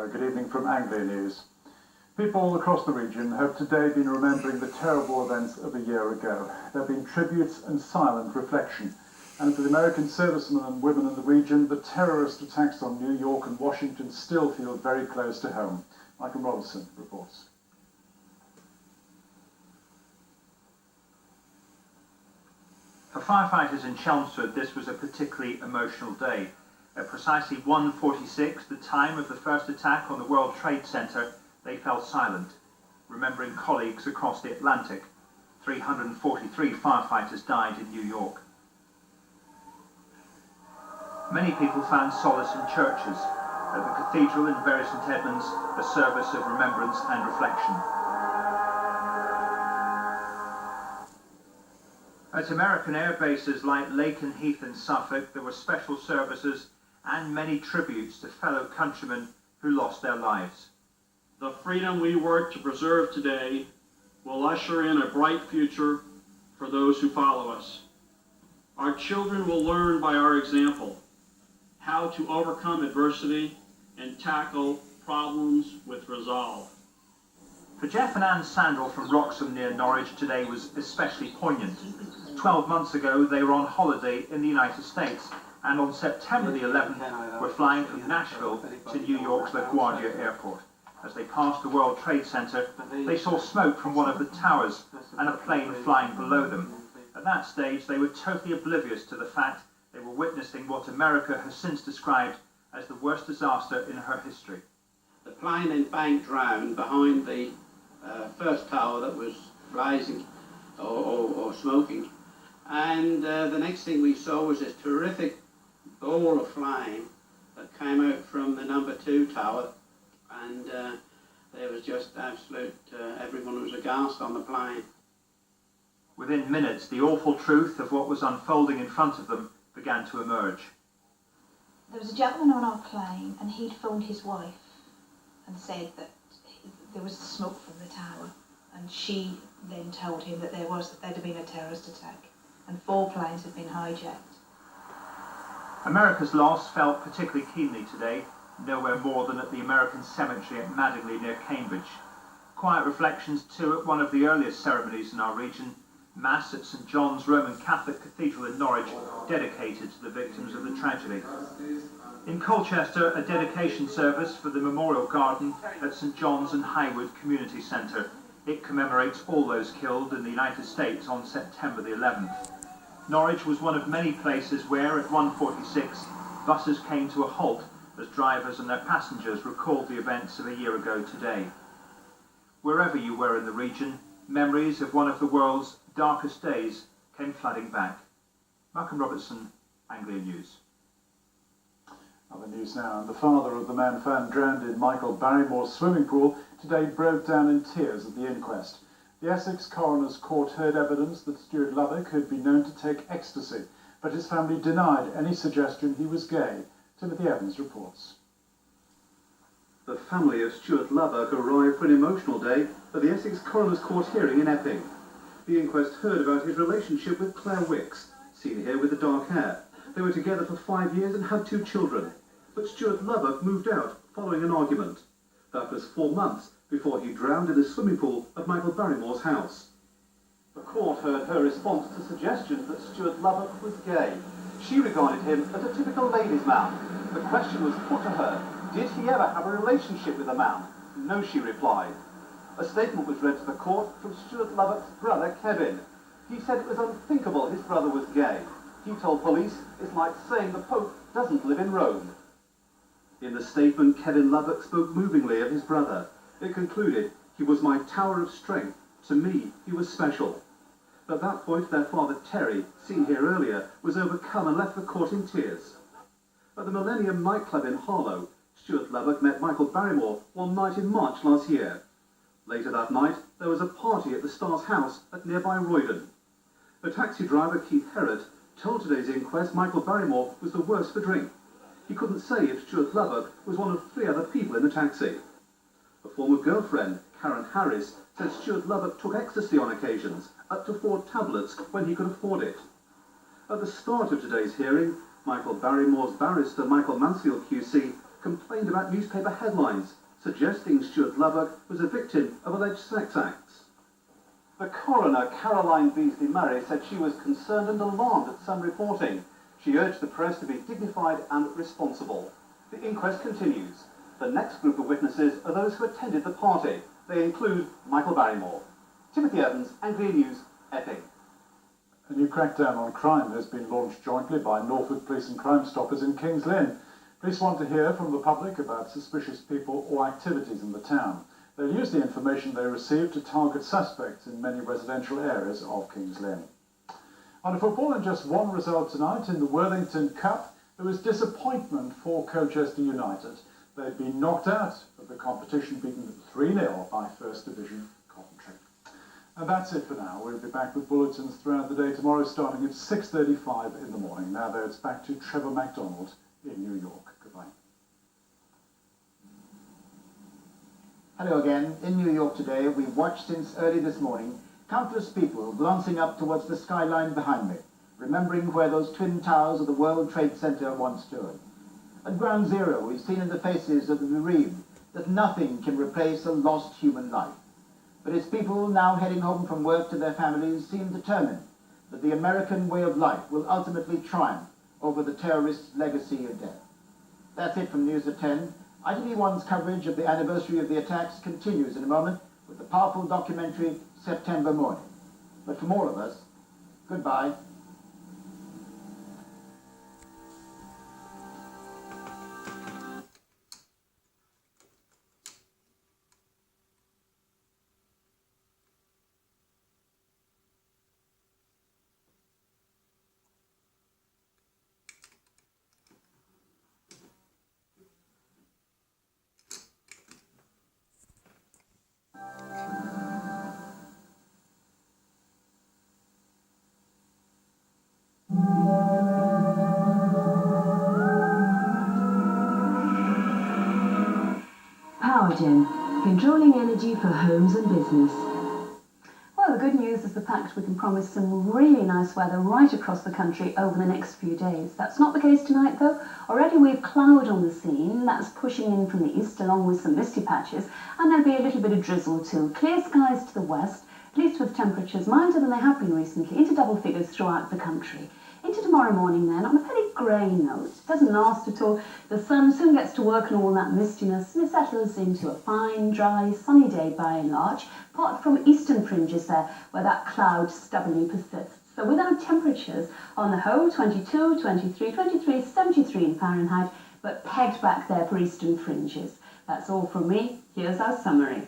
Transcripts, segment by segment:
Hello, good evening from Anglia News. People all across the region have today been remembering the terrible events of a year ago. There have been tributes and silent reflection. And for the American servicemen and women in the region, the terrorist attacks on New York and Washington still feel very close to home. Michael Robertson reports. For firefighters in Chelmsford, this was a particularly emotional day. At precisely 1:46, the time of the first attack on the World Trade Center, they fell silent, remembering colleagues across the Atlantic. 343 firefighters died in New York. Many people found solace in churches. At the cathedral in Bury St Edmunds, a service of remembrance and reflection. At American air bases like Lakenheath in Suffolk, there were special services and many tributes to fellow countrymen who lost their lives. The freedom we work to preserve today will usher in a bright future for those who follow us. Our children will learn by our example how to overcome adversity and tackle problems with resolve. For Jeff and Anne Sandel from Wroxham near Norwich, today was especially poignant. 12 months ago, they were on holiday in the United States, and on September the 11th, were flying from Nashville to New York's LaGuardia Airport. As they passed the World Trade Center, they saw smoke from one of the towers and a plane flying below them. At that stage, they were totally oblivious to the fact they were witnessing what America has since described as the worst disaster in her history. The plane in fact drowned behind the first tower that was rising or smoking, and the next thing we saw was this terrific ball of flame that came out from the number 2 tower, and there was just absolute, everyone was aghast on the plane. Within minutes, the awful truth of what was unfolding in front of them began to emerge. There was a gentleman on our plane, and he'd phoned his wife and said that there was smoke from the tower, and she then told him that there'd been a terrorist attack and 4 planes had been hijacked. America's loss felt particularly keenly today, nowhere more than at the American cemetery at Madingley near Cambridge. Quiet reflections too at one of the earliest ceremonies in our region, Mass at St John's Roman Catholic Cathedral in Norwich, dedicated to the victims of the tragedy. In Colchester, a dedication service for the Memorial Garden at St John's and Highwood Community Centre. It commemorates all those killed in the United States on September the 11th. Norwich was one of many places where, at 1:46, buses came to a halt as drivers and their passengers recalled the events of a year ago today. Wherever you were in the region, memories of one of the world's darkest days came flooding back. Malcolm Robertson, Anglia News. Other news now, and the father of the man found drowned in Michael Barrymore's swimming pool today broke down in tears at the inquest. The Essex Coroner's Court heard evidence that Stuart Lubbock had been known to take ecstasy, but his family denied any suggestion he was gay. Timothy Evans reports. The family of Stuart Lubbock arrived for an emotional day at the Essex Coroner's Court hearing in Epping. The inquest heard about his relationship with Claire Wicks, seen here with the dark hair. They were together for 5 years and had 2 children. But Stuart Lubbock moved out following an argument. That was 4 months before he drowned in the swimming pool at Michael Barrymore's house. The court heard her response to suggestions that Stuart Lubbock was gay. She regarded him as a typical ladies' man. The question was put to her, did he ever have a relationship with a man? No, she replied. A statement was read to the court from Stuart Lubbock's brother, Kevin. He said it was unthinkable his brother was gay. He told police it's like saying the Pope doesn't live in Rome. In the statement, Kevin Lubbock spoke movingly of his brother. It concluded, he was my tower of strength. To me, he was special. At that point, their father, Terry, seen here earlier, was overcome and left the court in tears. At the Millennium nightclub in Harlow, Stuart Lubbock met Michael Barrymore one night in March last year. Later that night, there was a party at the Star's house at nearby Roydon. The taxi driver, Keith Herrott, told today's inquest Michael Barrymore was the worst for drink. He couldn't say if Stuart Lubbock was one of 3 other people in the taxi. A former girlfriend, Karen Harris, said Stuart Lubbock took ecstasy on occasions, up to 4 tablets when he could afford it. At the start of today's hearing, Michael Barrymore's barrister, Michael Mansfield QC, complained about newspaper headlines suggesting Stuart Lubbock was a victim of alleged sex acts. The coroner, Caroline Beasley Murray, said she was concerned and alarmed at some reporting. She urged the press to be dignified and responsible. The inquest continues. The next group of witnesses are those who attended the party. They include Michael Barrymore. Timothy Evans, Anglia News, Epping. A new crackdown on crime has been launched jointly by Norfolk Police and Crime Stoppers in King's Lynn. Police want to hear from the public about suspicious people or activities in the town. They'll use the information they receive to target suspects in many residential areas of King's Lynn. On to football, and just one result tonight in the Worthington Cup. There was disappointment for Colchester United. They'd been knocked out of the competition, beaten 3-0 by First Division Coventry. And that's it for now. We'll be back with bulletins throughout the day tomorrow, starting at 6:35 in the morning. Now, though, it's back to Trevor MacDonald in New York. Goodbye. Hello again. In New York today, we've watched since early this morning countless people glancing up towards the skyline behind me, remembering where those twin towers of the World Trade Center once stood. At Ground Zero, we've seen in the faces of the bereaved that nothing can replace a lost human life. But its people now heading home from work to their families seem determined that the American way of life will ultimately triumph over the terrorists' legacy of death. That's it from News at 10. ITV1's coverage of the anniversary of the attacks continues in a moment with the powerful documentary September Morning. But from all of us, goodbye. Powergen, controlling energy for homes and business. Well, the good news is the fact we can promise some really nice weather right across the country over the next few days. That's not the case tonight, though. Already we've cloud on the scene. That's pushing in from the east along with some misty patches, and there'll be a little bit of drizzle too. Clear skies to the west, at least with temperatures milder than they have been recently, into double figures throughout the country. Into tomorrow morning then, on a fairly grey note. It doesn't last at all. The sun soon gets to work on all that mistiness and it settles into a fine, dry, sunny day by and large, apart from eastern fringes there, where that cloud stubbornly persists. So with our temperatures on the whole, 22, 23, 23, 73 in Fahrenheit, but pegged back there for eastern fringes. That's all from me. Here's our summary.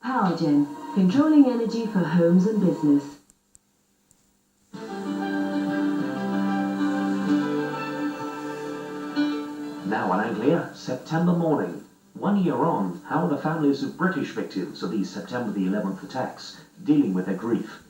Powergen, controlling energy for homes and business. Now on Anglia, September Morning. 1 year on, how are the families of British victims of these September the 11th attacks dealing with their grief?